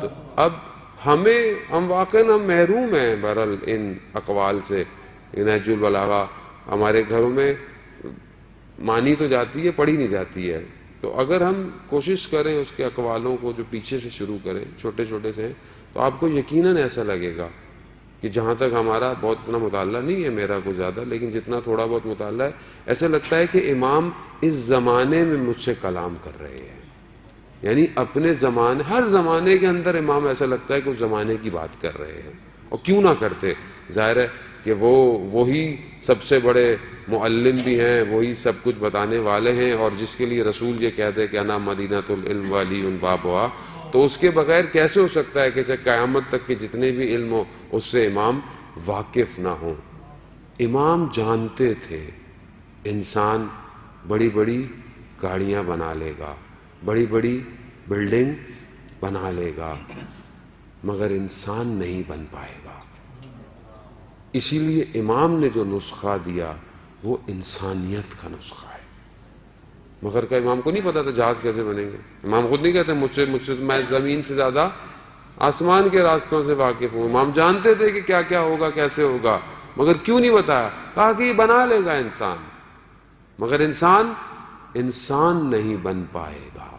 تو اب ہم واقعاً محروم ہیں بہرحال ان اقوال سے. نہج البلاغہ ہمارے گھروں میں مانی تو جاتی ہے، پڑھی نہیں جاتی ہے. تو اگر ہم کوشش کریں اس کے اقوالوں کو جو پیچھے سے شروع کریں، چھوٹے چھوٹے سے، تو آپ کو یقیناً ایسا لگے گا کہ جہاں تک ہمارا بہت اتنا مطالعہ نہیں ہے، میرا کو زیادہ، لیکن جتنا تھوڑا بہت مطالعہ ہے، ایسا لگتا ہے کہ امام اس زمانے میں مجھ سے کلام کر رہے ہیں. یعنی اپنے زمانے، ہر زمانے کے اندر امام ایسا لگتا ہے کہ اس زمانے کی بات کر رہے ہیں. اور کیوں نہ کرتے، ظاہر ہے کہ وہی سب سے بڑے معلم بھی ہیں، وہی سب کچھ بتانے والے ہیں، اور جس کے لیے رسول یہ کہتے کہ انا مدینۃ العلم والی ان بابها، تو اس کے بغیر کیسے ہو سکتا ہے کہ چاہے قیامت تک کے جتنے بھی علم ہو اس سے امام واقف نہ ہوں. امام جانتے تھے انسان بڑی بڑی گاڑیاں بنا لے گا، بڑی بڑی بلڈنگ بنا لے گا، مگر انسان نہیں بن پائے گا. اسی لیے امام نے جو نسخہ دیا وہ انسانیت کا نسخہ ہے. مگر کا امام کو نہیں پتا تھا جہاز کیسے بنیں گے. امام خود نہیں کہتے مجھ سے میں زمین سے زیادہ آسمان کے راستوں سے واقف ہوں. امام جانتے تھے کہ کیا کیا ہوگا، کیسے ہوگا، مگر کیوں نہیں بتایا؟ کہا کہ یہ بنا لے گا انسان، مگر انسان نہیں بن پائے گا.